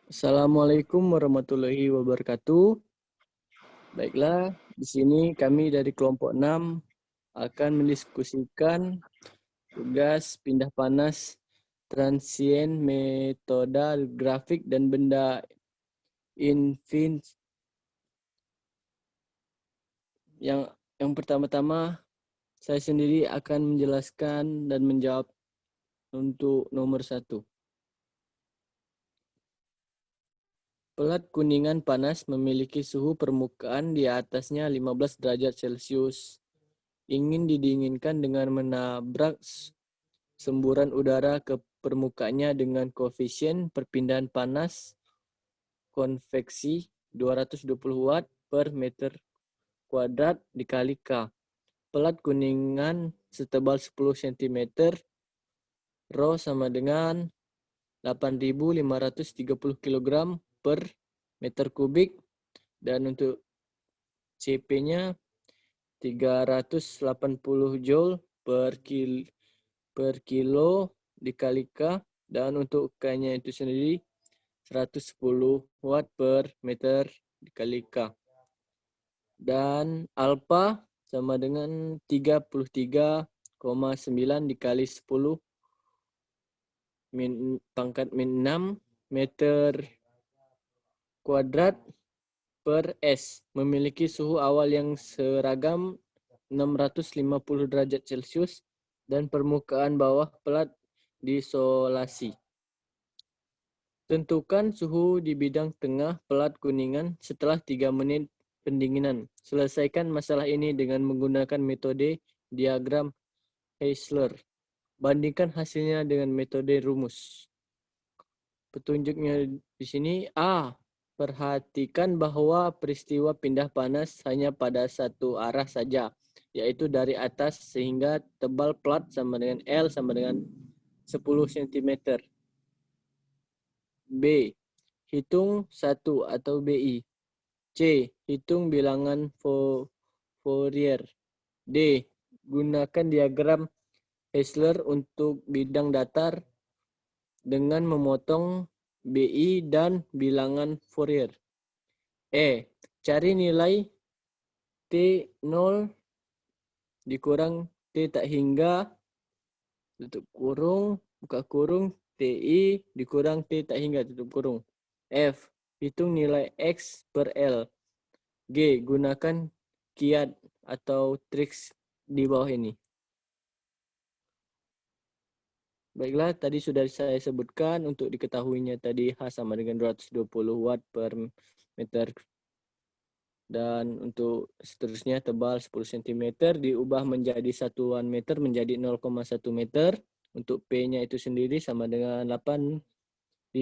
Assalamualaikum warahmatullahi wabarakatuh. Baiklah, di sini kami dari kelompok 6 akan mendiskusikan tugas pindah panas transient metode grafik dan benda infin yang pertama-tama saya sendiri akan menjelaskan dan menjawab untuk nomor 1. Pelat kuningan panas memiliki suhu permukaan di atasnya 15 derajat Celcius. Ingin didinginkan dengan menabrak semburan udara ke permukaannya dengan koefisien perpindahan panas konveksi 220 watt per meter kuadrat dikali K. Pelat kuningan setebal 10 cm, Rho sama dengan 8.530 kg per meter kubik, dan untuk CP-nya 380 Joule per kilo dikali K, dan untuk K-nya itu sendiri 110 watt per meter dikali K. Dan alpha sama dengan 33,9 dikali 10 pangkat min 6 meter kuadrat per S. Memiliki suhu awal yang seragam 650 derajat Celcius dan permukaan bawah pelat diisolasi. Tentukan suhu di bidang tengah pelat kuningan setelah 3 menit pendinginan. Selesaikan masalah ini dengan menggunakan metode diagram Heisler. Bandingkan hasilnya dengan metode rumus. Petunjuknya di sini A. Perhatikan bahwa peristiwa pindah panas hanya pada satu arah saja, yaitu dari atas, sehingga tebal plat sama dengan L sama dengan 10 cm. B. Hitung 1 atau BI. C. Hitung bilangan Fourier. D. Gunakan diagram Heisler untuk bidang datar dengan memotong BI dan bilangan Fourier. E. Cari nilai T0 dikurang T tak hingga, tutup kurung, buka kurung, TI dikurang T tak hingga, tutup kurung. F. Hitung nilai X per L. G. Gunakan kiat atau triks di bawah ini. Baiklah, tadi sudah saya sebutkan untuk diketahuinya tadi H sama dengan 220 watt per meter, dan untuk seterusnya tebal 10 cm diubah menjadi satuan meter menjadi 0,1 meter. Untuk P-nya itu sendiri sama dengan 8.530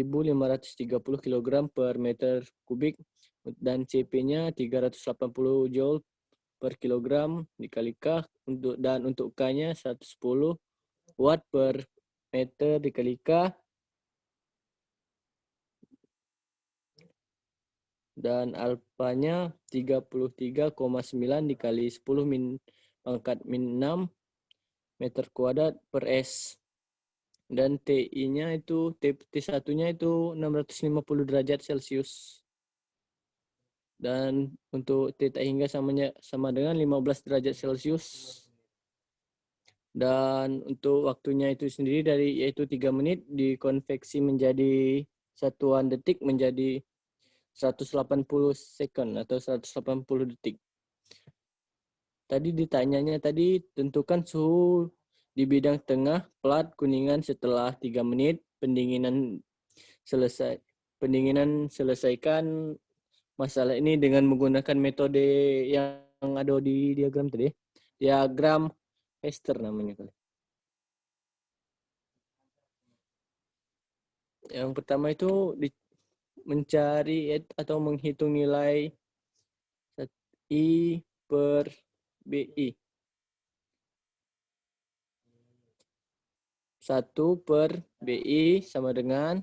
kg per meter kubik, dan CP-nya 380 Joule per kilogram dikali K, dan untuk K-nya 110 watt per meter dikali K, dan alfanya 33,9 dikali 10 pangkat min 6 meter kuadrat per S. Dan TI-nya itu, T1-nya itu 650 derajat Celcius. Dan untuk T tak hingga sama dengan 15 derajat Celcius. Dan untuk waktunya itu sendiri yaitu 3 menit dikonveksi menjadi satuan detik menjadi 180 second atau 180 detik. Tadi ditanyanya tentukan suhu di bidang tengah plat kuningan setelah 3 menit pendinginan selesai. Selesaikan masalah ini dengan menggunakan metode yang ada di diagram tadi. Diagram Hester namanya kali. Yang pertama itu mencari atau menghitung nilai I per BI. 1 per BI sama dengan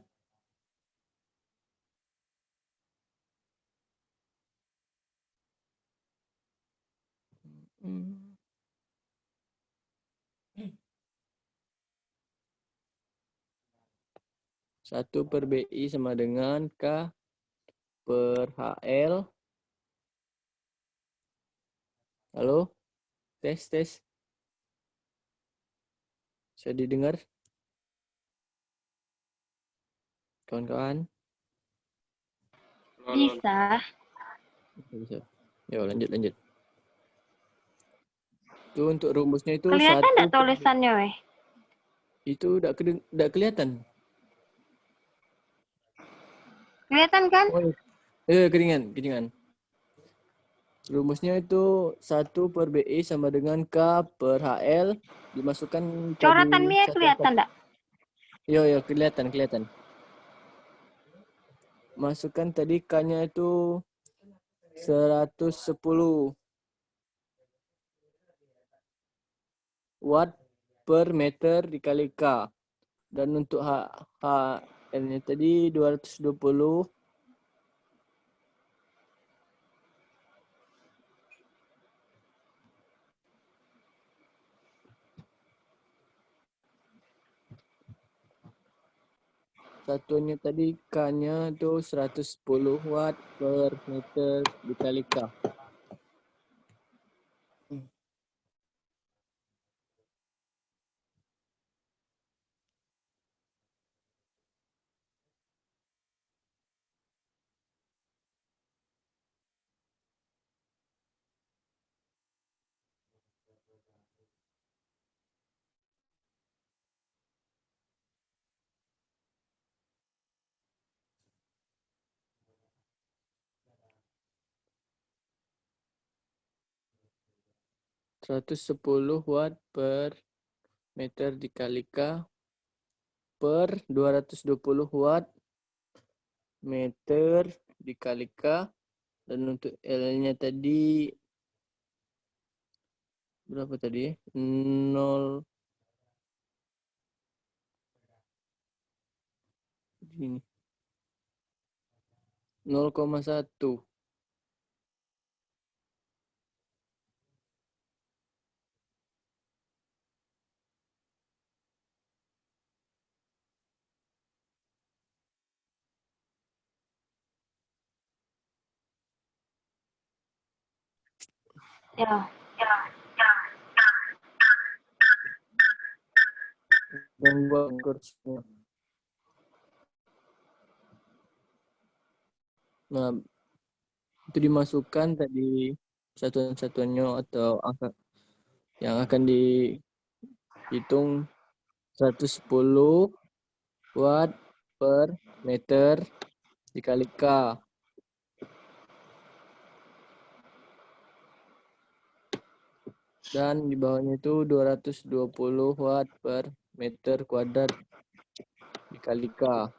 1 per BI sama dengan K per HL. Halo? Tes, tes. Bisa didengar? Kawan-kawan? Bisa. Bisa. Ya, lanjut. Itu untuk rumusnya itu Kelihatan 1 enggak tulisannya, weh? itu udah kelihatan. Kelihatan kan? Oh, keringan. Rumusnya itu 1 per BI sama dengan K per HL. Dimasukkan Coretan tadi Mia kelihatan enggak? Yo, kelihatan. Masukkan tadi K-nya itu 110 watt per meter dikali K. Dan untuk HL-nya tadi 220 satuannya tadi K-nya itu 110 watt per meter dikali K. Seratus 110 watt per meter dikali K per 220 watt meter dikali K. Dan untuk L-nya tadi berapa tadi? 0 ini 0,1. Ya. Dan buat kursnya. Nah, itu dimasukkan tadi satuan-satuannya atau angka yang akan dihitung 110 watt per meter dikali K. Dan di bawahnya itu 220 watt per meter kuadrat dikali K.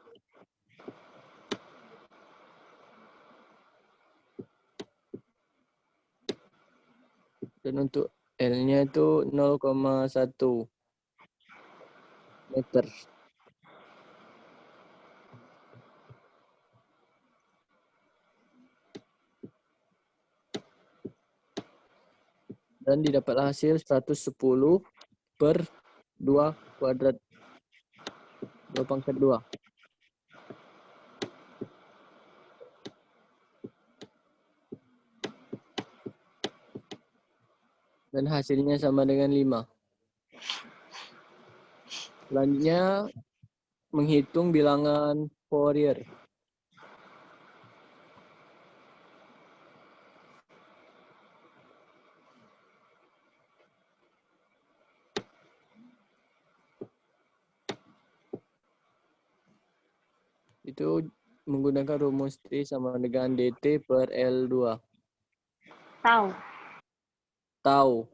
Dan untuk L-nya itu 0,1 meter. Dan didapatlah hasil 110 per 2 kuadrat 2 pangkat 2. Dan hasilnya sama dengan 5. Selanjutnya menghitung bilangan Fourier. Itu menggunakan rumus T sama dengan DT per L2. Tau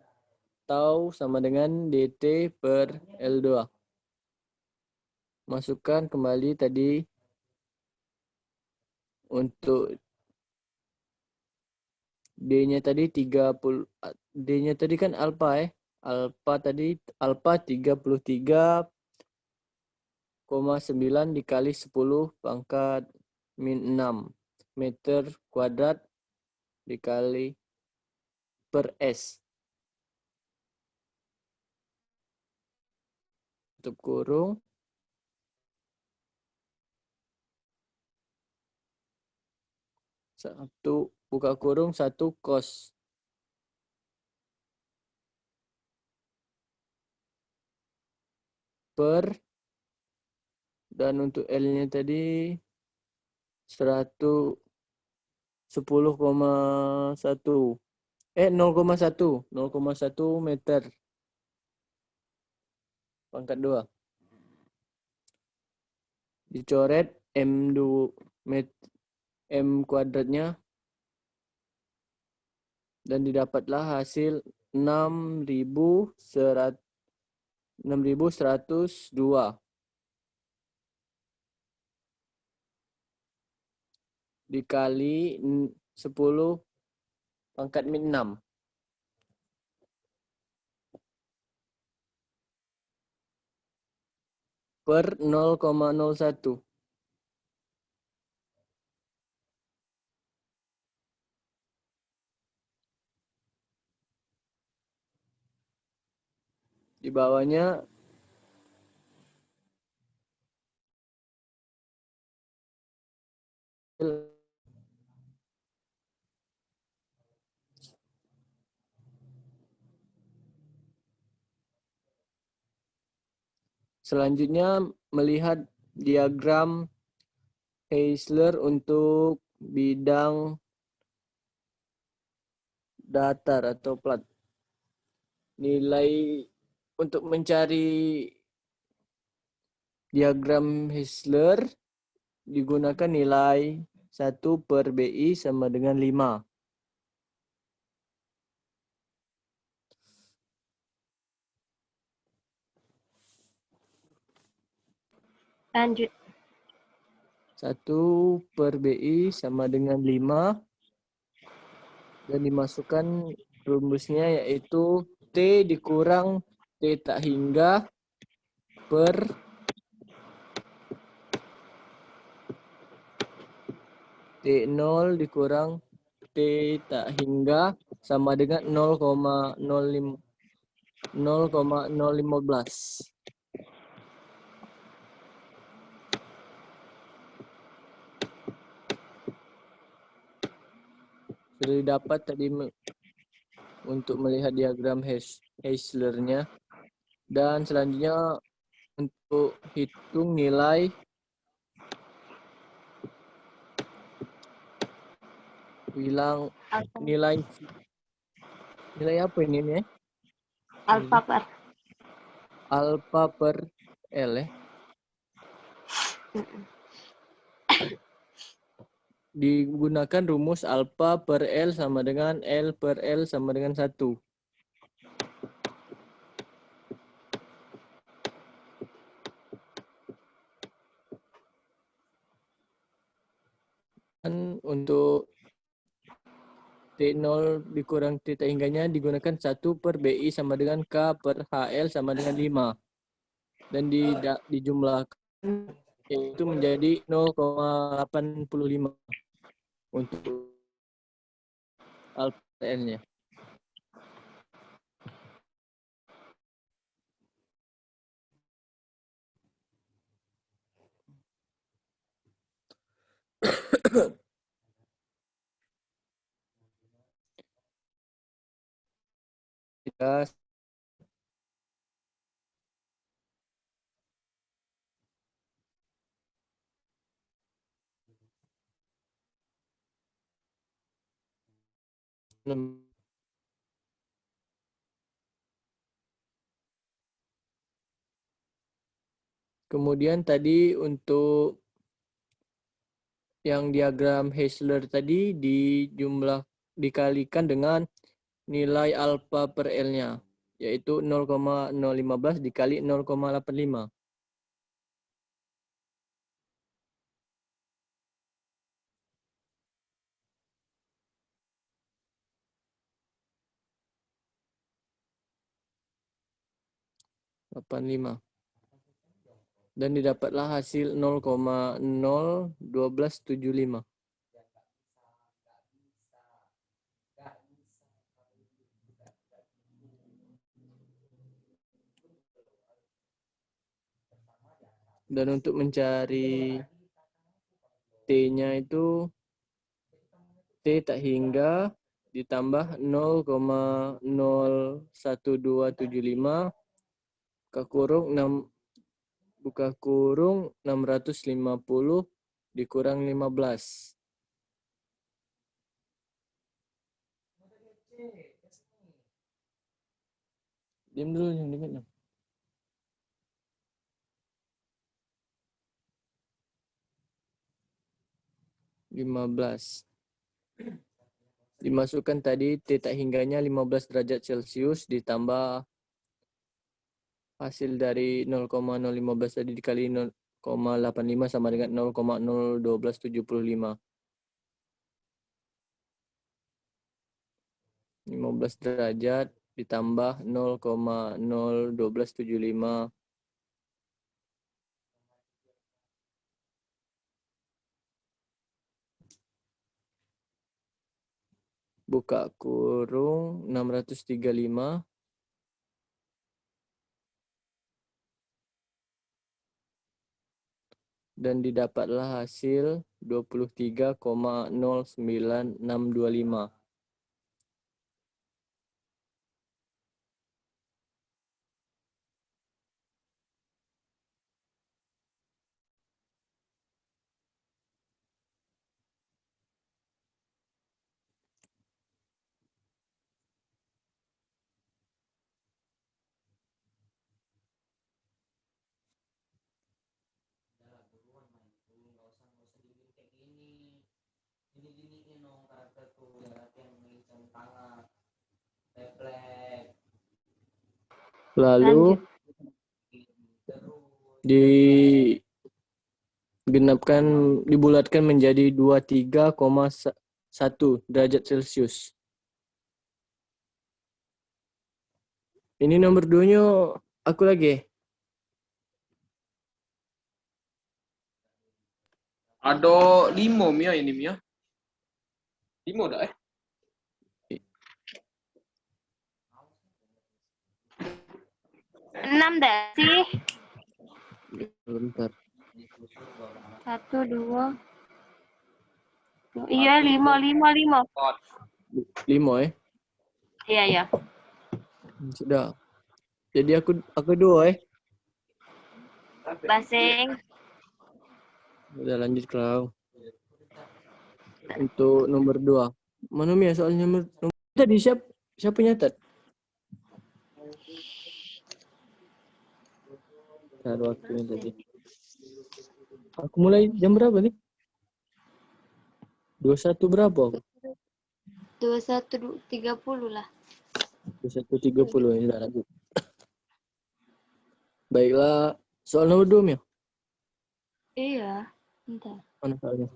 sama dengan DT per L2. Masukkan kembali tadi untuk D-nya tadi 30. D-nya tadi kan alfa Alfa 33,9 dikali 10 pangkat min 6 meter kuadrat dikali per S. Tutup kurung. 1 buka kurung 1 cos. Per, dan untuk L-nya tadi 10,1. 0,1 meter pangkat 2. Dicoret M kuadratnya dan didapatlah hasil 6.102 dikali 10 pangkat min 6 per 0,01. Di bawahnya selanjutnya melihat diagram Heisler untuk bidang datar atau plat. Nilai untuk mencari diagram Heisler digunakan nilai 1 per BI sama dengan 5. Lanjut. 1 per BI sama dengan 5. Dan dimasukkan rumusnya yaitu T dikurang T tak hingga per T0 dikurang T tak hingga sama dengan 0,015. Sudah didapat tadi untuk melihat diagram Heisler-nya. Dan selanjutnya untuk hitung nilai nilai apa ini nih? Alpha per. Alpha per L ya. Digunakan rumus alpha per L sama dengan L per L sama dengan 1. Dan untuk T0 dikurang T tak hingganya digunakan 1 per BI sama dengan K per HL sama dengan 5. Dan dijumlahkan itu menjadi 0,85 untuk alpha L-nya. Kemudian tadi untuk yang diagram Heisler tadi dikalikan dengan nilai alpha per L-nya, yaitu 0,015 dikali 0,85. Dan didapatlah hasil 0,01275. Dan untuk mencari T-nya itu tak hingga ditambah 0,01275 buka kurung 650 dikurang 15. Diam dulu yang dengar. 15. Dimasukkan tadi T tak hingganya 15 derajat Celcius ditambah hasil dari 0,015 tadi dikali 0,85 sama dengan 0,01275. 15 derajat ditambah 0,01275 buka kurung 635 dan didapatlah hasil 23,09625. Lalu dibulatkan menjadi 23,1 derajat Celcius. Ini nomor 2-nya aku lagi. Ada 5 Mia ini Mia. 5 dah 6 dah sih. Bentar. 1, 2. Iya, 5. 5 Iya, iya. Sudah. Jadi aku 2 Basing. Udah lanjut kau. Untuk nomor 2. Mana Mia soalnya nomor tadi siapa nyatat? Taruh waktunya tadi. Aku mulai jam berapa nih? 21 berapa? 21.30 lah. 21.30 ini dah lanjut. Baiklah, soal nomor 2 Mia. Iya. Bentar. Mana soalnya?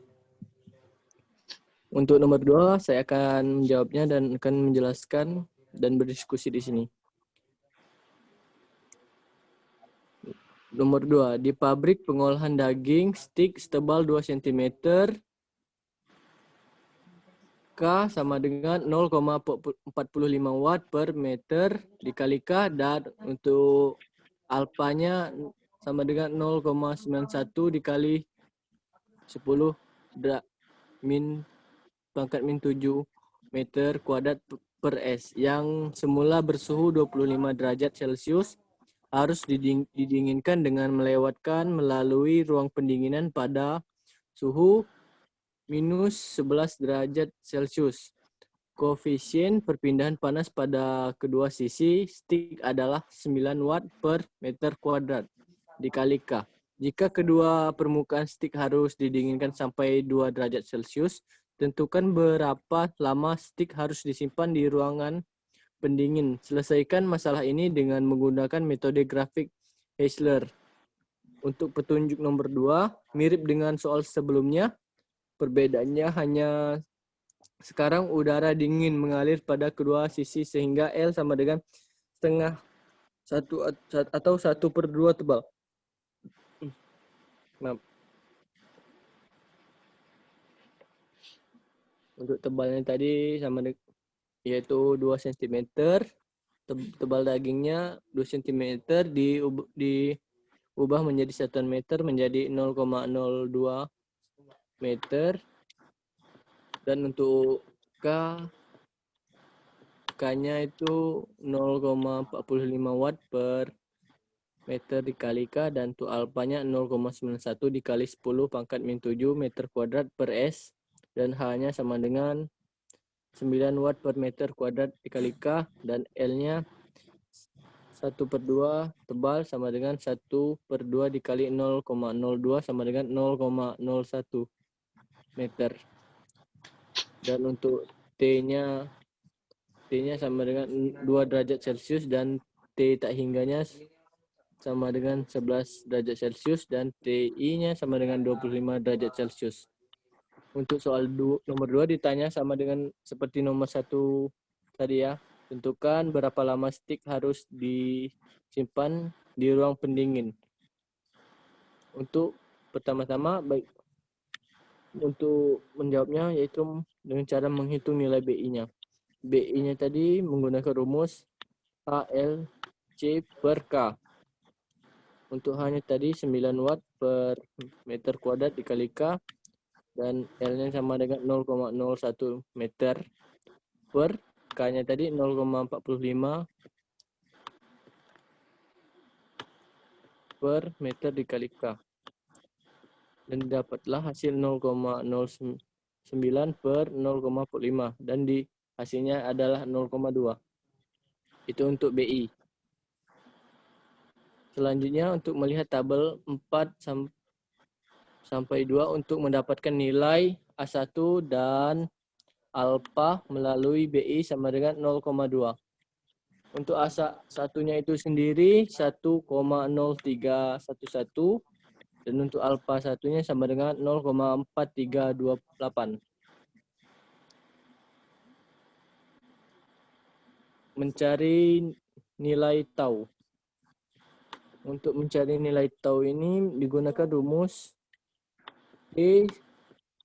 Untuk nomor 2 saya akan menjawabnya dan akan menjelaskan dan berdiskusi di sini. Nomor 2, di pabrik pengolahan daging stik setebal 2 cm K sama dengan 0,45 watt per meter dikali K, dan untuk alfanya sama dengan 0,91 dikali 10 pangkat min 7 meter kuadrat per S yang semula bersuhu 25 derajat Celcius harus didinginkan dengan melewatkan melalui ruang pendinginan pada suhu minus 11 derajat Celcius. Koefisien perpindahan panas pada kedua sisi stik adalah 9 watt per meter kuadrat dikali K. Jika kedua permukaan stik harus didinginkan sampai 2 derajat Celcius, tentukan berapa lama stik harus disimpan di ruangan pendingin. Selesaikan masalah ini dengan menggunakan metode grafik Heisler. Untuk petunjuk nomor 2, mirip dengan soal sebelumnya. Perbedaannya hanya sekarang udara dingin mengalir pada kedua sisi sehingga L sama dengan setengah 1 atau 1/2 tebal. Maaf. Untuk tebalnya tadi sama dengan yaitu 2 cm. Tebal dagingnya 2 cm diubah menjadi satuan meter menjadi 0,02 meter. Dan untuk K-nya itu 0,45 watt per meter dikali K, dan untuk alpanya 0,91 dikali 10 pangkat min 7 meter kuadrat per S, dan H-nya sama dengan 9 watt per meter kuadrat dikali K, dan L-nya 1/2 tebal sama dengan 1/2 dikali 0,02 sama dengan 0,01 meter. Dan untuk T-nya sama dengan 2 derajat Celcius, dan T tak hingganya sama dengan 11 derajat Celcius, dan TI-nya sama dengan 25 derajat Celcius. Untuk soal nomor 2 ditanya sama dengan seperti nomor 1 tadi ya. Tentukan berapa lama stik harus disimpan di ruang pendingin. Untuk pertama-tama, baik untuk menjawabnya yaitu dengan cara menghitung nilai BI-nya. BI-nya tadi menggunakan rumus HLC per K. Untuk H-nya tadi 9 watt per meter kuadrat dikali K, dan L-nya sama dengan 0,01 meter per K-nya tadi 0,45 per meter dikali K. Dan dapatlah hasil 0,09 per 0,45, dan di hasilnya adalah 0,2. Itu untuk BI. Selanjutnya untuk melihat tabel 4 sampai 2 untuk mendapatkan nilai A1 dan alfa melalui BI sama dengan 0,2. Untuk A1-nya itu sendiri 1,0311, dan untuk alfa 1-nya sama dengan 0,4328. Mencari nilai tau. Untuk mencari nilai tau ini digunakan rumus T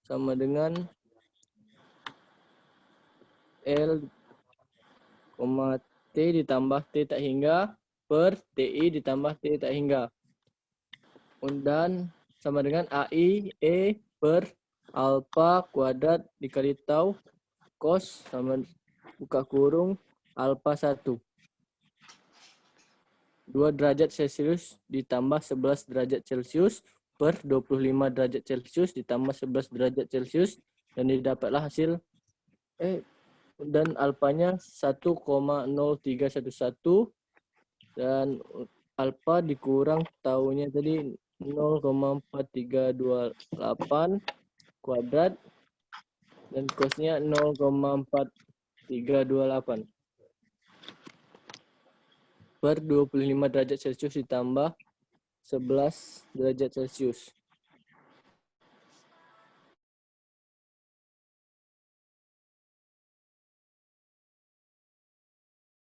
sama dengan L, T ditambah T tak hingga per TI ditambah T tak hingga. Dan sama dengan AI E per alfa kuadrat dikali tau cos sama buka kurung alfa 1. 2 derajat Celcius ditambah 11 derajat Celcius per 25 derajat Celcius ditambah 11 derajat Celcius, dan didapatlah hasil dan alfanya 1,0311, dan alfa dikurang taunya tadi 0,4328 kuadrat, dan cosnya 0,4328 per 25 derajat Celcius ditambah 11 derajat Celcius.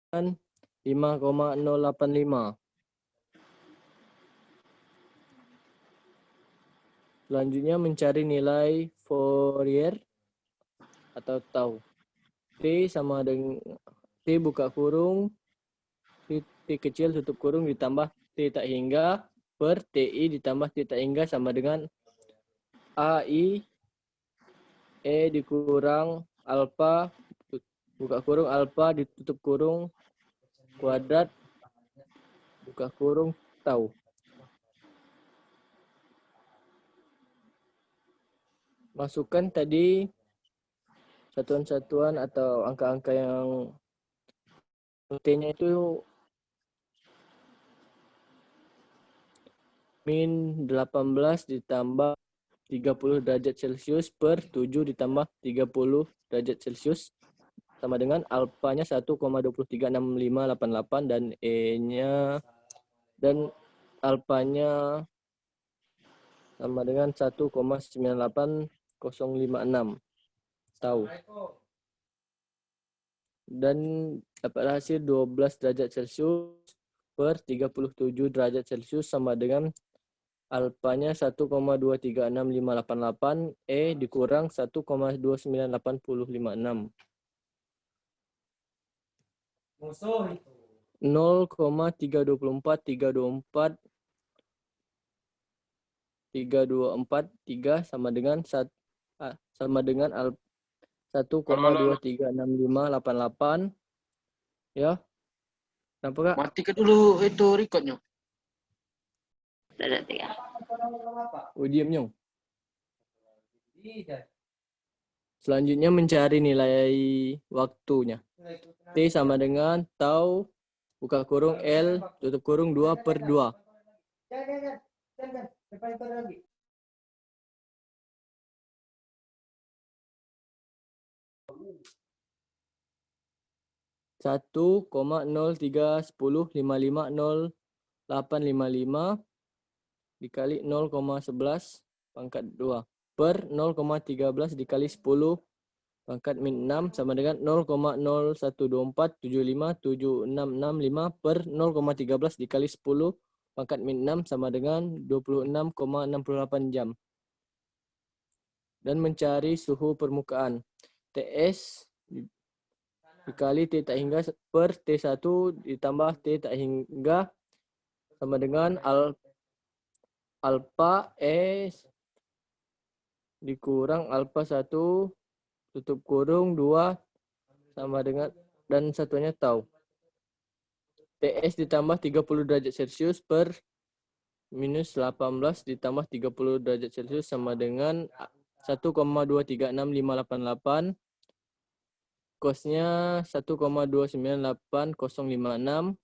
Dan 5,085. Selanjutnya mencari nilai Fourier atau tau. T sama dengan T buka kurung, T kecil tutup kurung ditambah T tak hingga per TI ditambah T tak hingga sama dengan AI E dikurang alfa buka kurung alfa ditutup kurung kuadrat buka kurung tau. Masukkan tadi satuan-satuan atau angka-angka yang T-nya itu min 18 ditambah 30 derajat Celcius per 7 ditambah 30 derajat Celcius sama dengan alfanya 1,236588, dan E-nya dan alfanya sama dengan 1,98056 tahu. Dan dapat hasil 12 derajat Celcius per 37 derajat Celcius sama dengan alfanya 1,236588, E dikurang 1,29856. 0,324324 3 sama dengan Halo. 1,236588. Ya. Kenapa, Kak? Matikan dulu itu recordnya. Udah 3. Oh, diam, Nyong. Selanjutnya mencari nilai waktunya. T sama dengan tau buka kurung L tutup kurung 2/2. Satu koma 0,310550855 dikali 0,11 pangkat 2 per 0,13 dikali 10 pangkat min 6 sama dengan 0,01247576665 per 0,13 dikali 10 pangkat min 6 sama dengan 26,68 jam. Dan mencari suhu permukaan. TS dikali T tak hingga per T1 ditambah T tak hingga sama dengan alpha S dikurang alpha 1 tutup kurung 2 sama dengan dan satunya tau. TS ditambah 30 derajat Celcius per minus 18 ditambah 30 derajat Celcius sama dengan 1,2365888. Kosnya 1,298,056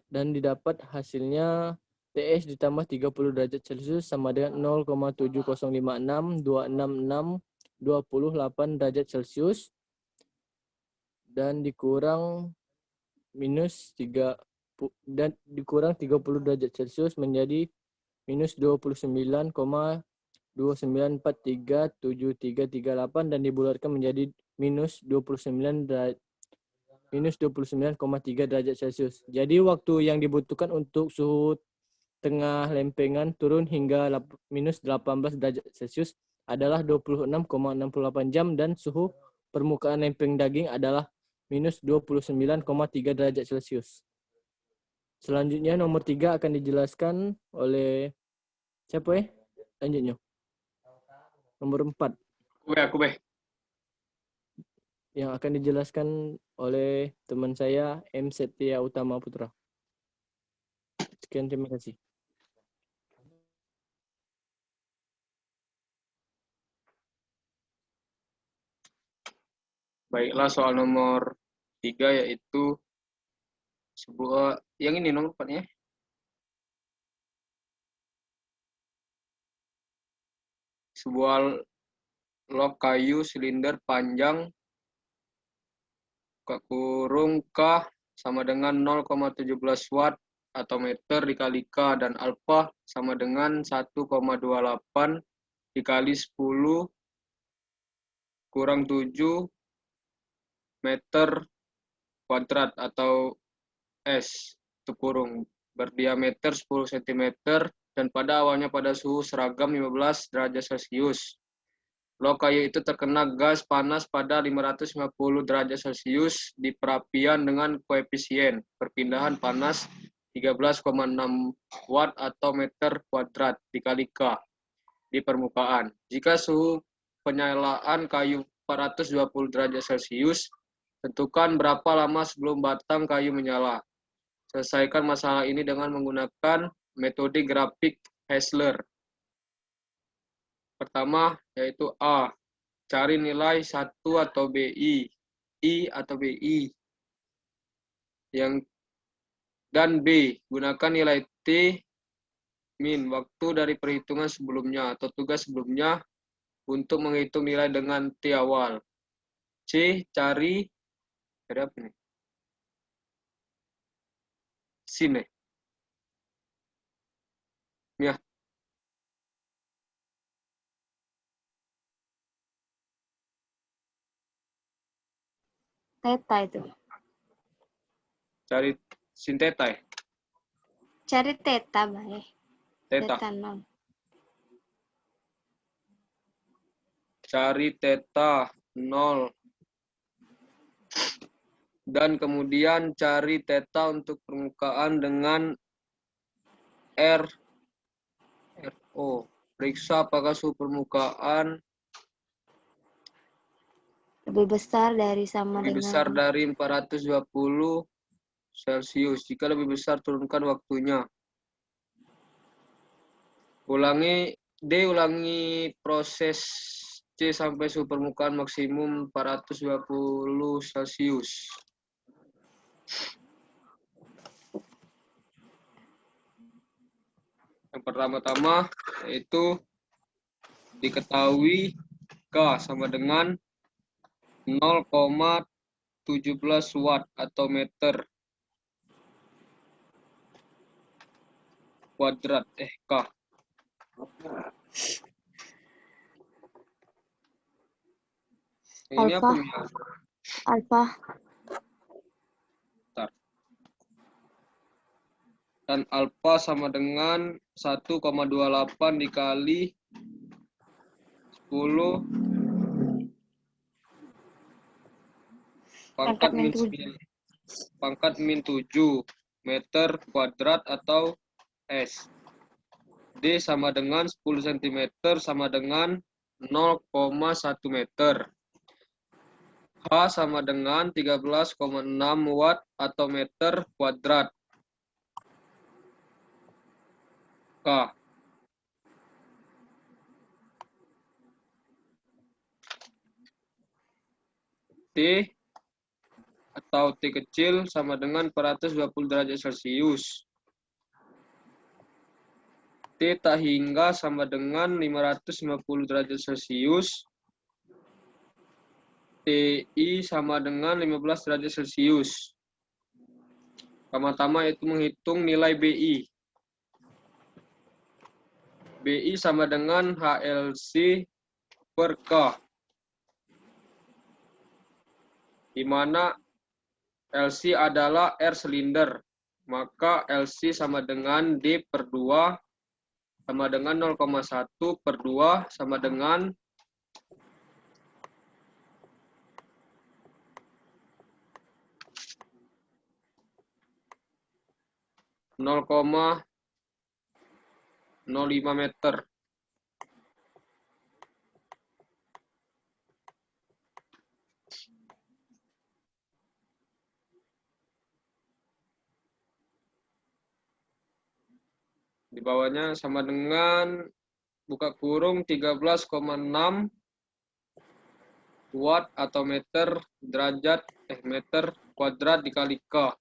dan didapat hasilnya TS ditambah 30 derajat Celcius sama dengan 0,705626628 derajat Celcius dan dikurang minus 3 dan dikurang 30 derajat Celcius menjadi minus 29,437338 dan dibulatkan menjadi minus 29,3 derajat Celcius. Jadi waktu yang dibutuhkan untuk suhu tengah lempengan turun hingga minus 18 derajat Celcius adalah 26,68 jam dan suhu permukaan lempeng daging adalah minus 29,3 derajat Celcius. Selanjutnya nomor 3 akan dijelaskan oleh siapa ya? Lanjutnya. Nomor 4. Aku be. Yang akan dijelaskan oleh teman saya M. Setia Utama Putra. Sekian, terima kasih. Baiklah, soal nomor 3 yaitu sebuah yang ini nomor 4-nya. Sebuah log kayu silinder panjang kurung K sama dengan 0,17 watt atau meter dikali K dan alpha sama dengan 1,28 dikali 10 kurang 7 meter kuadrat atau S itu kurung berdiameter 10 cm dan pada awalnya pada suhu seragam 15 derajat Celcius. Log kayu itu terkena gas panas pada 550 derajat Celcius di perapian dengan koefisien perpindahan panas 13,6 watt atau meter kuadrat dikali K di permukaan. Jika suhu penyalaan kayu 420 derajat Celcius, tentukan berapa lama sebelum batang kayu menyala. Selesaikan masalah ini dengan menggunakan metode grafik Heisler. Pertama yaitu A. Cari nilai 1 atau BI. I atau BI. Dan B. Gunakan nilai T min waktu dari perhitungan sebelumnya atau tugas sebelumnya untuk menghitung nilai dengan T awal. C. Cari apa ini? Sini. Ya. Teta itu. Cari sin theta ya? Cari teta, baik. Theta. Teta 0. Cari theta 0. Dan kemudian cari theta untuk permukaan dengan RO. Periksa apakah suhu permukaan Lebih besar dari sama lebih dengan besar dari 420 Celcius. Jika lebih besar, turunkan waktunya. Ulangi proses C sampai suhu permukaan maksimum 420 Celcius. Yang pertama-tama yaitu diketahui K sama dengan 0,17 watt atau meter kuadrat. K. Ini Alfa. apa ya? alfa. Bentar. Dan alfa sama dengan 1,28 dikali 10 Pangkat min 7 meter kuadrat atau S. D sama dengan 10 cm sama dengan 0,1 meter. H sama dengan 13,6 watt atau meter kuadrat. K. T atau T kecil sama dengan 420 derajat Celcius. T tak hingga sama dengan 550 derajat Celcius. TI sama dengan 15 derajat Celcius. Pertama-tama yaitu menghitung nilai BI. BI sama dengan HLC per K. Di mana LC adalah R silinder. Maka LC sama dengan D per 2 sama dengan 0,1 per 2 sama dengan 0,05 meter. Di bawahnya sama dengan buka kurung 13,6 watt atau meter kuadrat dikali K.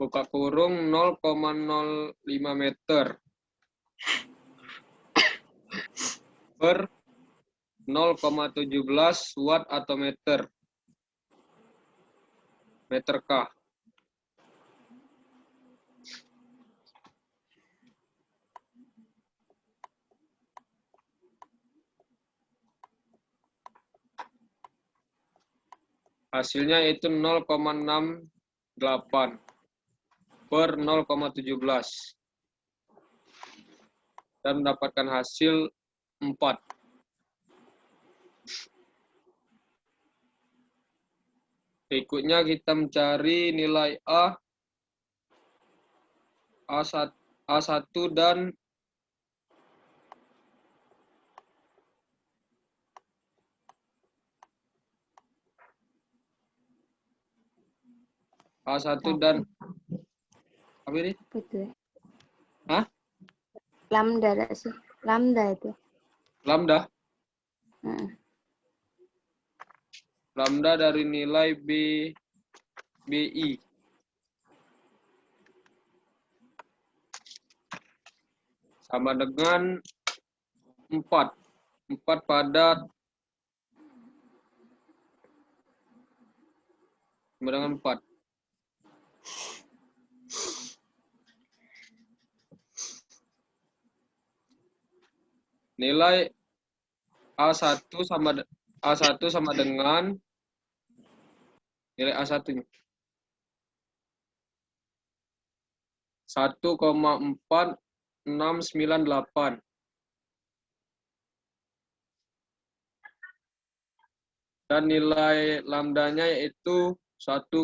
Buka kurung 0,05 meter per 0,17 watt atau meter K. Hasilnya yaitu 0,68 per 0,17 dan mendapatkan hasil 4. Berikutnya kita mencari nilai A1 dan dan apa ini? Betul. Hah? Lambda ada sih. Lambda itu. Lambda. Heeh. Lambda dari nilai BI. Sama dengan 4. 4 pada sama dengan 4. Nilai A1 sama dengan nilai A1-nya 1,4698 dan nilai lambdanya yaitu 1,9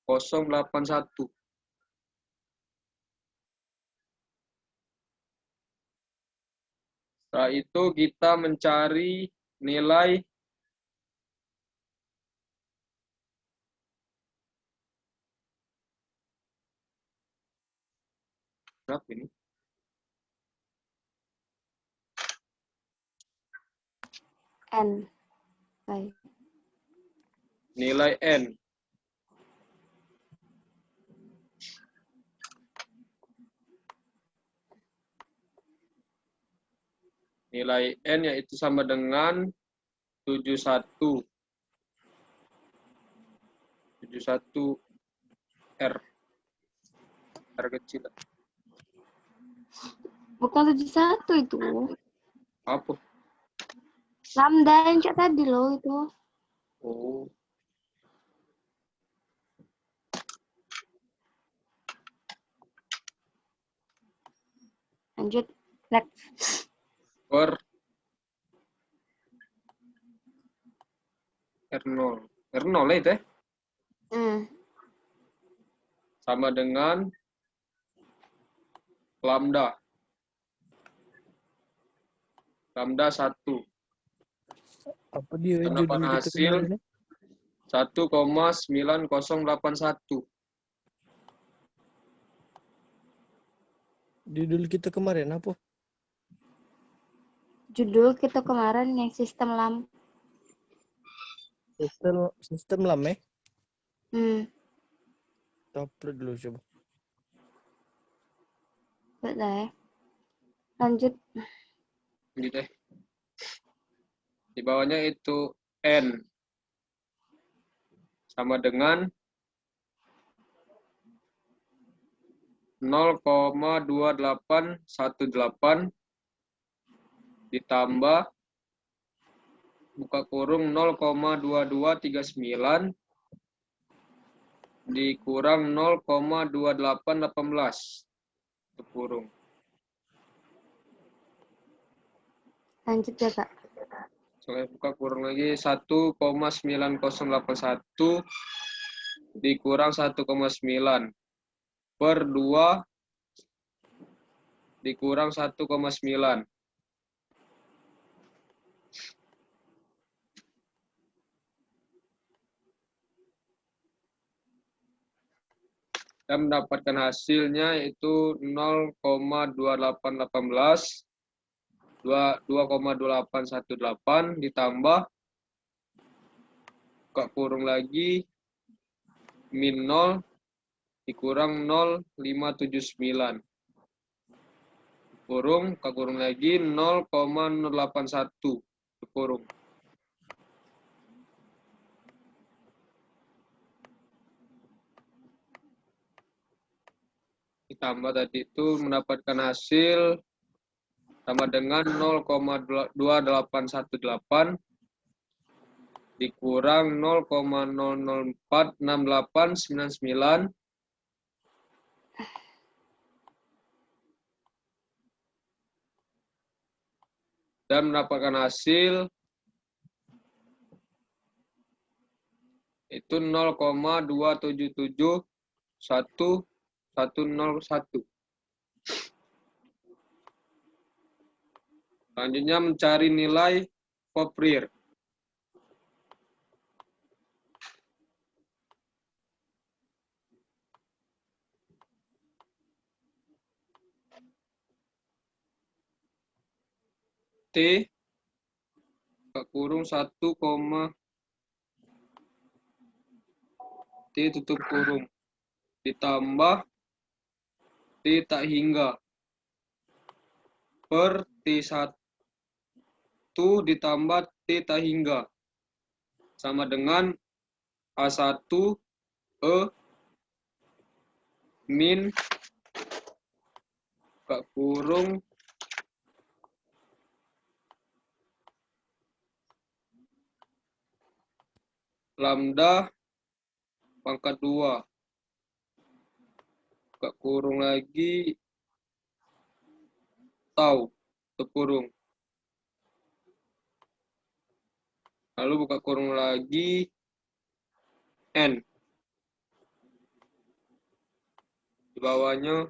0,81. Setelah itu kita mencari nilai berapa ini? N. Baik. Nilai N. Nilai N yaitu sama dengan 71. 71 R. R kecil. Bukan 71 itu. Apa? Lambda yang cak tadi loh itu. Oh. Lanjut. Next. Per R0. R0 itu ya? Sama dengan lambda. Lambda 1. Apa dia Dan judul dapat kita hasil kemarin? 1,9081. Judul kita kemarin apa? Judul kita kemarin yang sistem LAM. Sistem LAM ya? Upload dulu coba. Betul ya. Lanjut. Gitu deh. Di bawahnya itu N. Sama dengan 0,2818 ditambah buka kurung 0,2239 dikurang 0,2818 tutup kurung. Lanjut ya, Kak. Saya buka kurung lagi 1,9081 dikurang 1,9 per 2 dikurang 1,9. Dan mendapatkan hasilnya yaitu 0,2818 2,2818 ditambah buka kurung lagi min 0 dikurang 0,579 kurung buka kurung lagi 0,081 kurung. Ditambah tadi itu mendapatkan hasil sama dengan 0,2818 dikurang 0,0046899 dan mendapatkan hasil itu 0,2771101. Selanjutnya mencari nilai Fourier. T kurung 1, T tutup kurung ditambah T tak hingga per T1 ditambah T tak hingga sama dengan A1 E min buka kurung lambda pangkat 2 buka kurung lagi tau tutup kurung lalu buka kurung lagi N bawahnya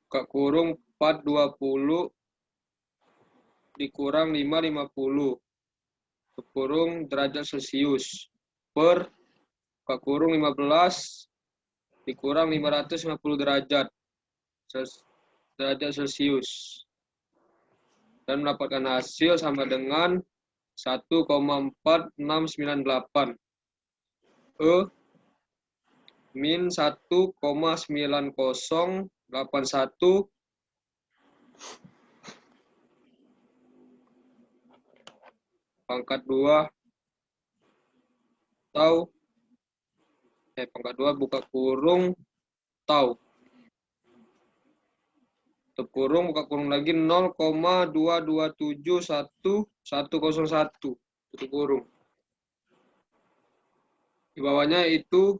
buka kurung 420 dikurang 550 tutup kurung derajat Celcius per buka kurung 15 dikurang 550 derajat Celcius dan mendapatkan hasil sama dengan 1,4698 min 1,9081 pangkat 2 tau pangkat 2 buka kurung tau tutup kurung buka kurung lagi 0,2271101 tutup kurung. Di bawahnya itu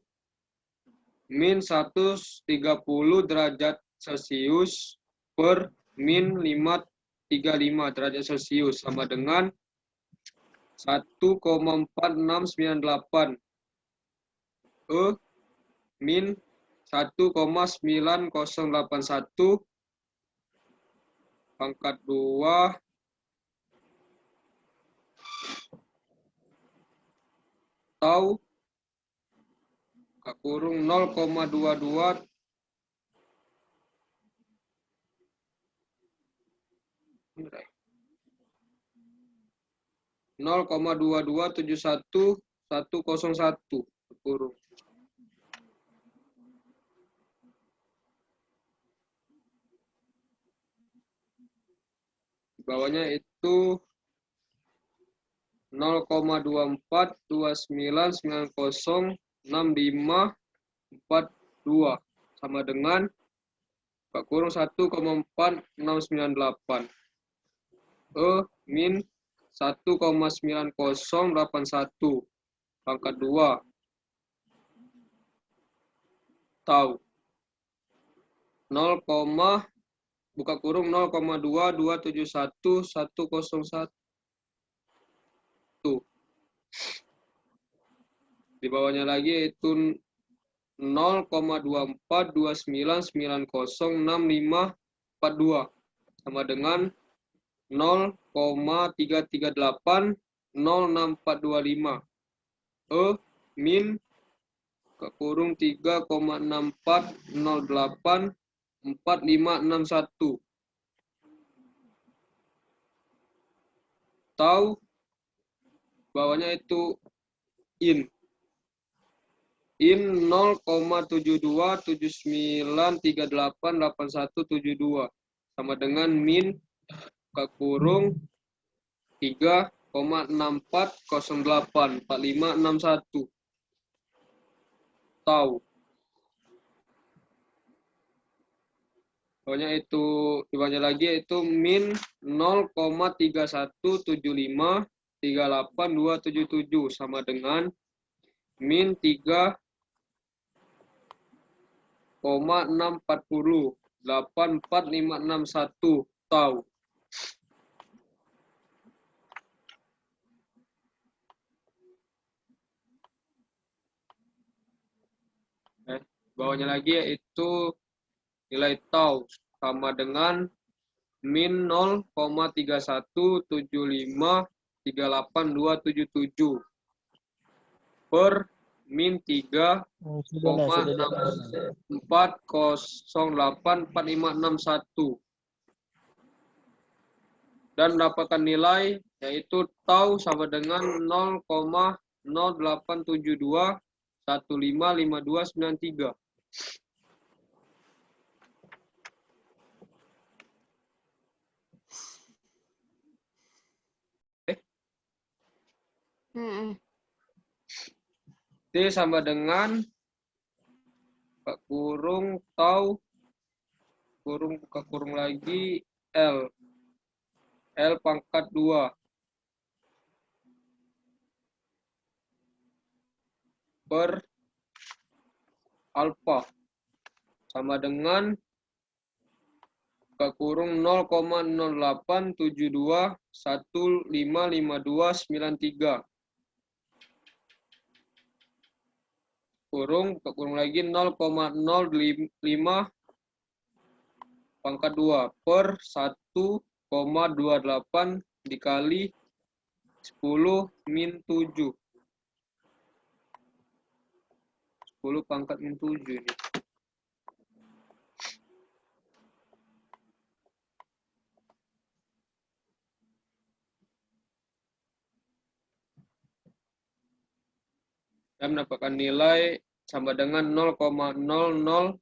min 130 derajat Celcius per min 535 derajat Celcius sama dengan 1,4698 min 1,9081 pangkat 2 tau buka kurung 0,22 0,2271101 kurung. Di bawahnya itu 0,2429906542 sama dengan buka kurung 1,4698 min 1,9081 pangkat 2 tau 0, buka kurung 0,2271101 di bawahnya lagi yaitu 0,2429906542 sama dengan 0,3380645 min buka kurung 3,64084561 tau bawahnya itu in 0,7279388172 sama dengan min buka kurung 3,64084561 tau bawahnya itu dibawahnya lagi yaitu min 0,317538277 sama dengan min 3,640 tau. Bawahnya lagi yaitu nilai tau sama dengan min 0,317538277 per min 3,64084561 dan mendapatkan nilai yaitu tau sama dengan 0,0872155293. T sama dengan buka kurung tau kurung buka kurung lagi L pangkat 2 per alfa sama dengan buka kurung 0,0872155293 kurung, buka kurung lagi 0,05 pangkat 2 per 1,28 dikali 10 min 7. 10 pangkat min 7 ini. Dan mendapatkan nilai sama dengan 0,000218038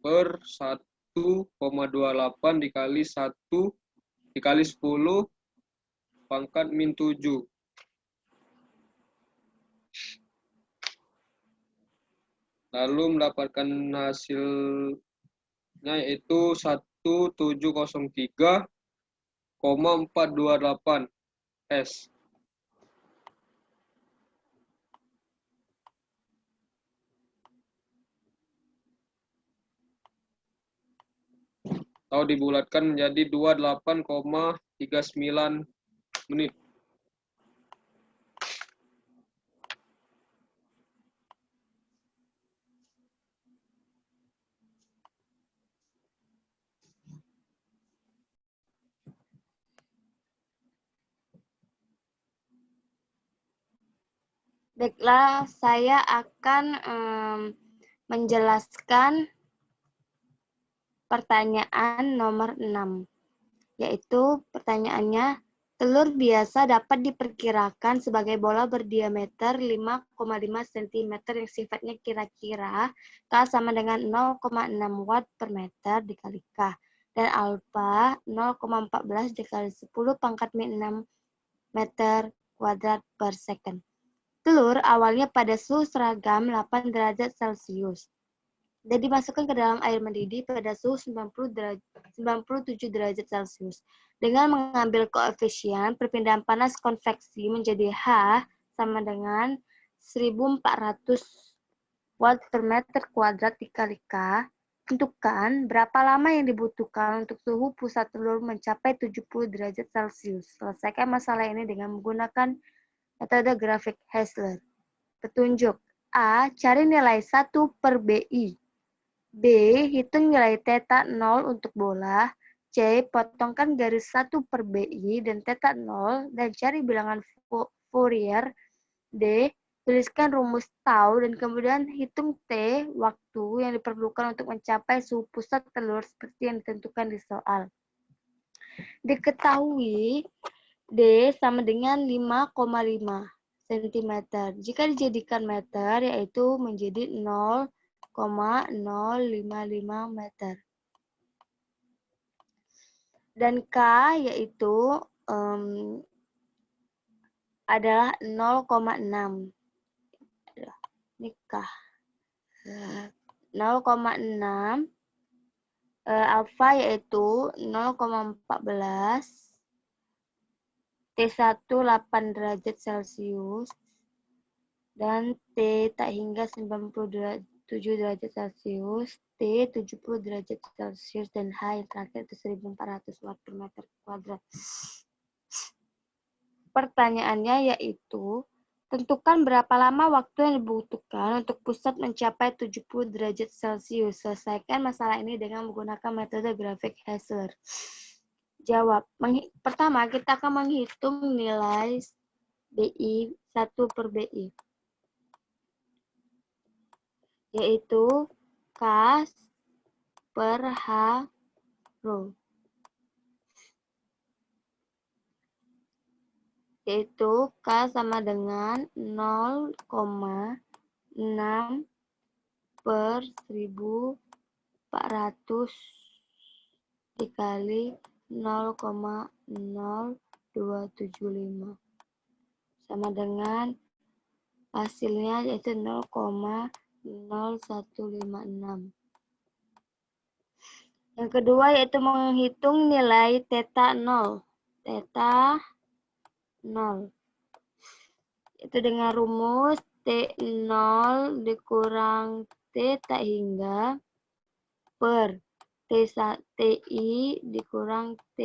per 1,28 dikali 1 dikali 10 pangkat min 7. Lalu mendapatkan hasilnya yaitu 1703,428 S. Atau dibulatkan menjadi 28,39 menit. Baiklah, saya akan menjelaskan pertanyaan nomor 6, yaitu pertanyaannya, telur biasa dapat diperkirakan sebagai bola berdiameter 5,5 cm yang sifatnya kira-kira K sama dengan 0,6 watt per meter dikali K, dan alfa 0,14 dikali 10 pangkat min 6 meter kuadrat per second. Telur awalnya pada suhu seragam 8 derajat Celcius dan dimasukkan ke dalam air mendidih pada suhu 97 derajat Celcius. Dengan mengambil koefisien perpindahan panas konveksi menjadi H sama dengan 1400 watt per meter kuadrat dikali K, tentukan berapa lama yang dibutuhkan untuk suhu pusat telur mencapai 70 derajat Celcius. Selesaikan masalah ini dengan menggunakan metode grafik Hassler. Petunjuk. A. Cari nilai 1 per BI. B. Hitung nilai theta 0 untuk bola. C. Potongkan garis 1 per BI dan theta 0 dan cari bilangan Fourier. D. Tuliskan rumus tau dan kemudian hitung T, waktu yang diperlukan untuk mencapai suhu pusat telur seperti yang ditentukan di soal. Diketahui D sama dengan 5,5 cm. Jika dijadikan meter, yaitu menjadi 0,055 meter. Dan K yaitu adalah 0,6. Ini K. 0,6. Alfa yaitu 0,14. T1 8 derajat Celcius dan T tak hingga 97 derajat Celcius, T 70 derajat Celcius dan H yang terakhir itu 1400 watt per meter kuadrat. Pertanyaannya yaitu, tentukan berapa lama waktu yang dibutuhkan untuk pusat mencapai 70 derajat Celcius. Selesaikan masalah ini dengan menggunakan metode grafik Hassler. Jawab. Pertama, kita akan menghitung nilai BI 1 per BI. Yaitu K per H rho. Yaitu K sama dengan 0,6 per 1400 dikali 0,0275 sama dengan hasilnya yaitu 0,0156. Yang kedua yaitu menghitung nilai theta 0. Theta 0. Itu dengan rumus T0 dikurang T tak hingga per TI dikurang T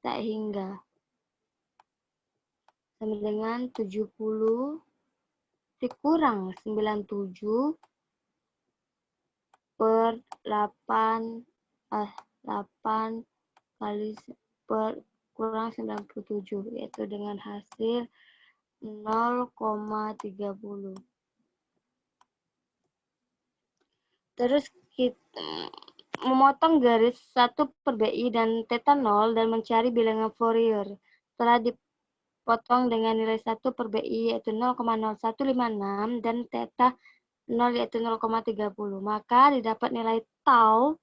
tak hingga. sama dengan 70 dikurang 97 per 8 kali per kurang 97, yaitu dengan hasil 0,30. Terus kita memotong garis 1 per BI dan theta 0 dan mencari bilangan Fourier. Setelah dipotong dengan nilai 1 per BI yaitu 0,0156 dan theta 0 yaitu 0,30, maka didapat nilai tau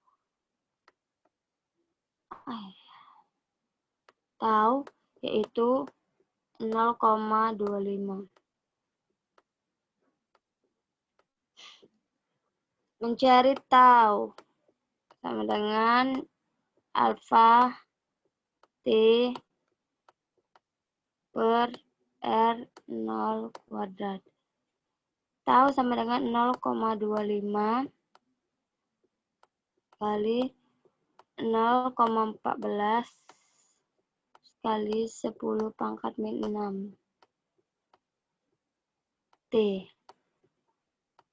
yaitu 0,25. Mencari tau sama dengan alfa T per R0 kuadrat. Tau sama dengan 0,25 kali 0,14 kali 10 pangkat min 6 T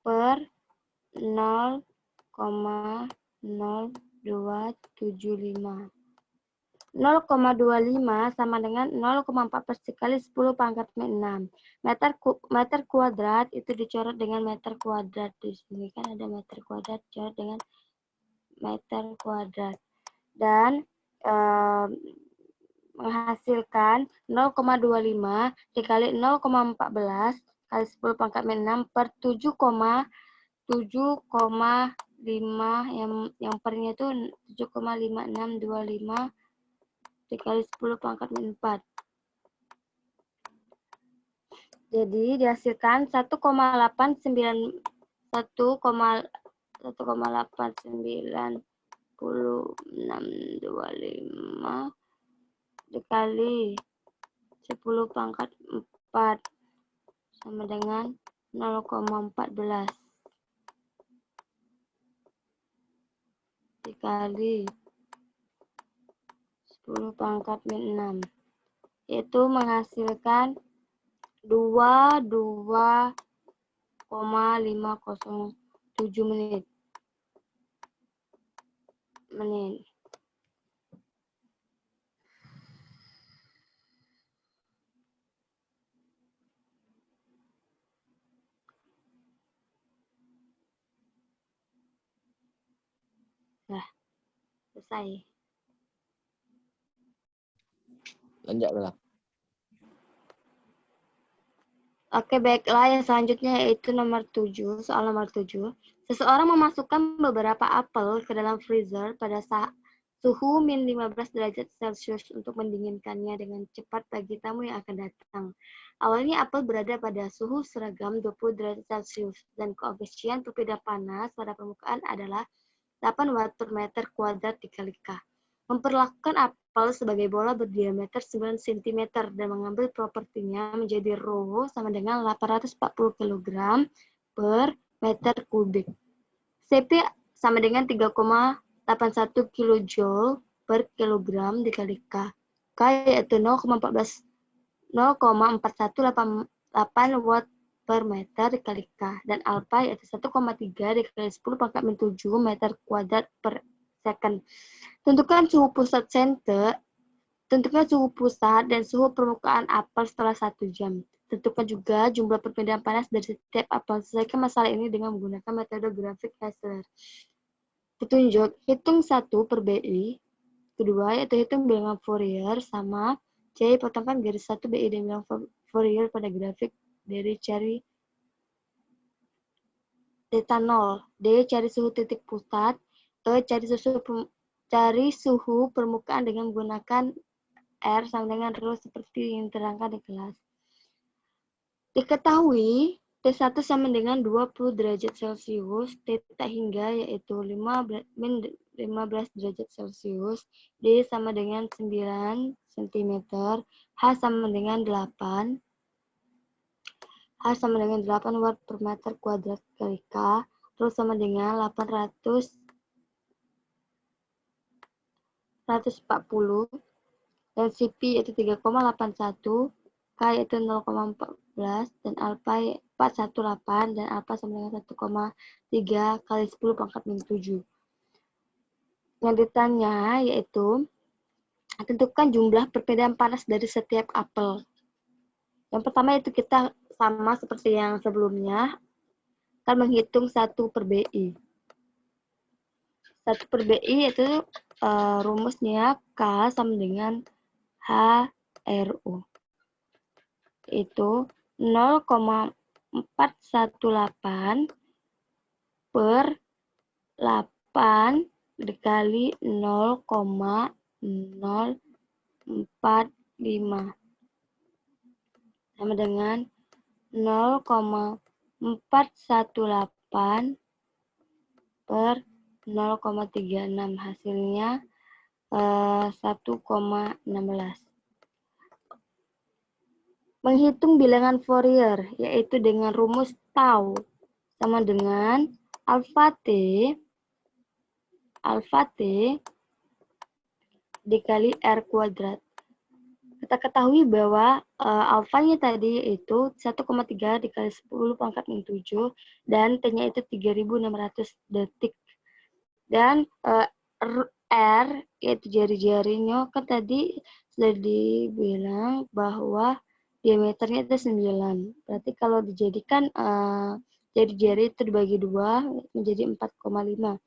per 0,0275. 0,25 sama dengan 0,14 kali 10 pangkat min 6. Meter kuadrat itu dicoret dengan meter kuadrat. Di sini kan ada meter kuadrat, dicoret dengan meter kuadrat. Dan menghasilkan 0,25 dikali 0,14 kali 10 pangkat min 6 per 7,5 yang pernya itu 7,5625 dikali 10 pangkat min 4. Jadi dihasilkan 1,8625 dikali 10 pangkat 4 sama dengan 0,14 dikali 10 pangkat min 6, yaitu menghasilkan 22,507 menit. Nah, selesai. Lanjutlah. Oke, baiklah. Yang selanjutnya yaitu soal nomor 7. Seseorang memasukkan beberapa apel ke dalam freezer pada suhu min 15 derajat Celcius untuk mendinginkannya dengan cepat bagi tamu yang akan datang. Awalnya apel berada pada suhu seragam 20 derajat Celcius dan koefisien perbedaan panas pada permukaan adalah 8 watt per meter kuadrat dikali K. Memperlakukan apel sebagai bola berdiameter 9 cm dan mengambil propertinya menjadi Rho sama dengan 840 kg per meter kubik. Cp sama dengan 3,81 kJ per kilogram dikali K. K yaitu 0,4188 watt per meter dikali K, dan alpha yaitu 1,3 dikali 10 pangkat min 7 meter kuadrat per second. Tentukan suhu pusat dan suhu permukaan apel setelah 1 jam. Tentukan juga jumlah perbedaan panas dari setiap apel. Selesaikan masalah ini dengan menggunakan metode grafik Hassler. Petunjuk, hitung 1 per BI. Kedua, yaitu hitung bilangan Fourier sama C, potongkan garis 1 BI dan bilangan Fourier pada grafik dari cari theta 0. D, cari suhu titik pusat. E, cari suhu permukaan dengan menggunakan R sama dengan Rho seperti yang diterangkan di kelas. Diketahui T1 sama dengan 20 derajat Celcius, theta hingga yaitu 15 derajat Celcius, D sama dengan 9 cm, H sama dengan 8, H sama dengan 8 watt per meter kuadrat kali K, terus sama dengan 140, dan Cp yaitu 3,81 K yaitu 0,14 dan alfa 418 dan alfa sama dengan 1,3 kali 10 pangkat min 7. Yang ditanya yaitu tentukan jumlah perbedaan panas dari setiap apel. Yang pertama itu kita sama seperti yang sebelumnya, akan menghitung 1/BI. 1/BI itu rumusnya K sama dengan HRU. Itu 0,418 per 8 dikali 0,045 sama dengan 0,418 per 0,36, hasilnya 1,16. Menghitung bilangan Fourier yaitu dengan rumus tau sama dengan alfa T dikali R kuadrat. Kita ketahui bahwa alfanya tadi itu 1,3 dikali 10 pangkat min 7 dan T-nya itu 3.600 detik. Dan R yaitu jari-jarinya kan tadi sudah dibilang bahwa diameternya itu 9. Berarti kalau dijadikan jari-jari itu dibagi 2 menjadi 4,5.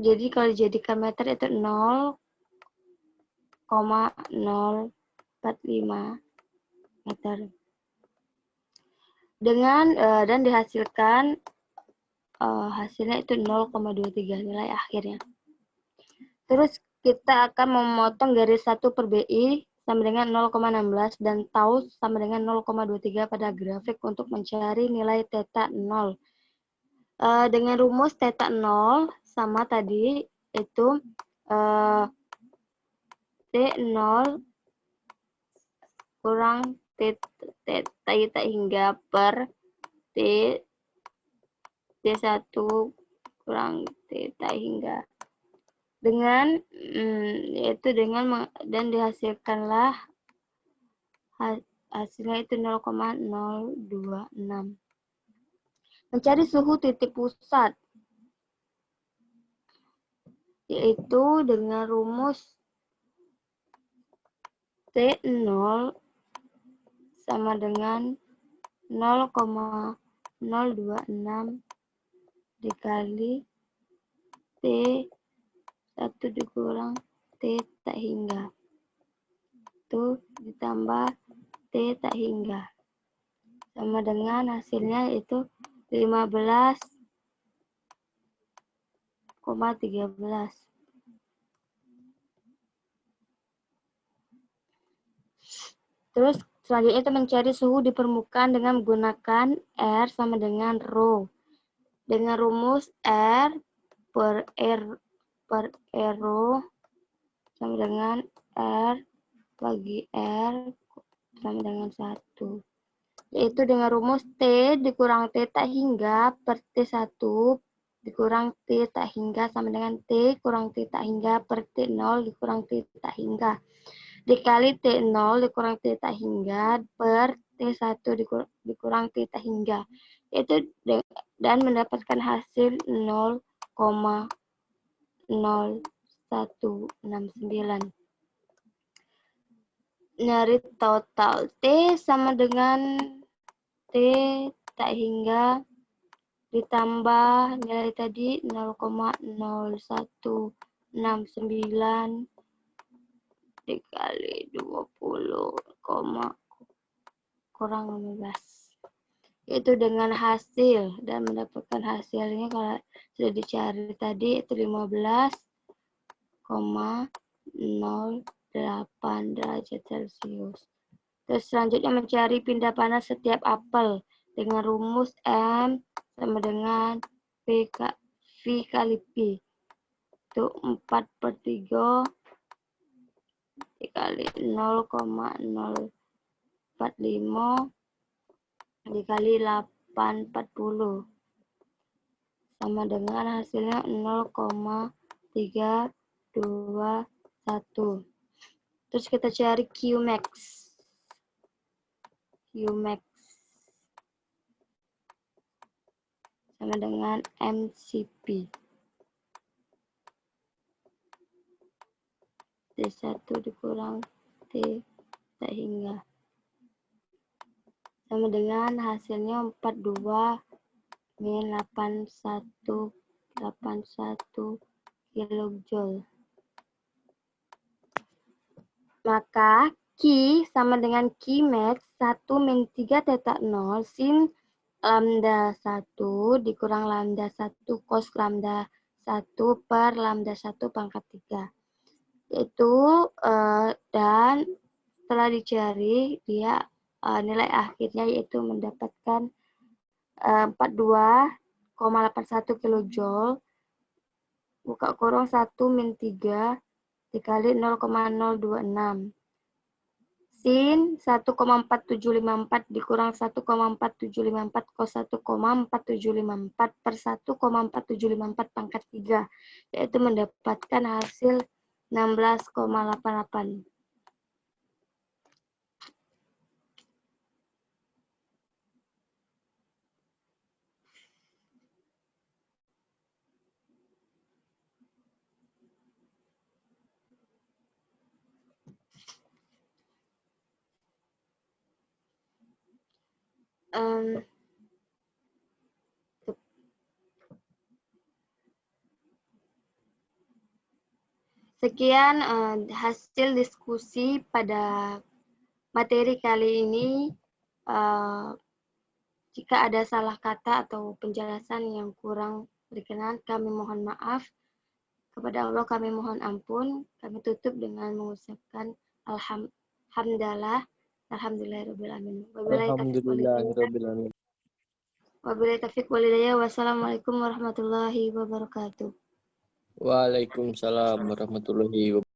Jadi kalau dijadikan meter itu 0,045 meter. Dengan dan dihasilkan hasilnya itu 0,23 nilai akhirnya. Terus kita akan memotong garis 1/BI sama dengan 0,16 dan tau sama dengan 0,23 pada grafik untuk mencari nilai theta 0. Dengan rumus theta 0 sama tadi itu T0 kurang theta hingga per T1 kurang theta hingga dengan yaitu dengan dan dihasilkanlah hasilnya itu 0,026. Mencari suhu titik pusat yaitu dengan rumus T0 sama dengan 0,026 dikali T1 dikurang T tak hingga. Itu ditambah T tak hingga. Sama dengan hasilnya itu 15,13. Terus selanjutnya itu mencari suhu di permukaan dengan menggunakan R sama dengan Rho. Dengan rumus R per Rho sama dengan R bagi R sama dengan 1. Yaitu dengan rumus T dikurang T tak hingga per T1 dikurang T tak hingga sama dengan T kurang T tak hingga per T0 dikurang T tak hingga. Dikali T0 dikurang T tak hingga per T1 dikurang T tak hingga. Itu dan mendapatkan hasil 0,0169. Nyari total T sama dengan T tak hingga ditambah nilai tadi 0,0169 dikali 20, kurang 15. Itu dengan hasil dan mendapatkan hasilnya kalau sudah dicari tadi itu 15,08 derajat Celcius. Terus selanjutnya mencari pindah panas setiap apel dengan rumus M sama dengan V kali P. Itu 4/3 dikali 0,045 dikali 840 sama dengan hasilnya 0,321. Terus kita cari Qmax Qmax sama dengan MCP. T1 dikurang T sehingga sama dengan hasilnya 42 min 81 kilojoule. Maka Q sama dengan Qmax 1 min 3 theta 0 sin lambda 1 dikurang lambda 1 cos lambda 1 per lambda 1 pangkat 3. Yaitu, dan setelah dicari, dia nilai akhirnya yaitu mendapatkan 42,81 kilojoule, buka kurung 1 min 3 dikali 0,026. Sin 1,4754 dikurang 1,4754 cos 1,4754 per 1,4754 pangkat 3, yaitu mendapatkan hasil 16,88. Sekian hasil diskusi pada materi kali ini. Jika ada salah kata atau penjelasan yang kurang berkenan, kami mohon maaf. Kepada Allah kami mohon ampun. Kami tutup dengan mengucapkan alhamdulillah. Alhamdulillahirrahmanirrahim. Alhamdulillahirrahmanirrahim. Wabillahi taufiq walhidayah. Wassalamualaikum warahmatullahi wabarakatuh. Waalaikumsalam warahmatullahi wabarakatuh.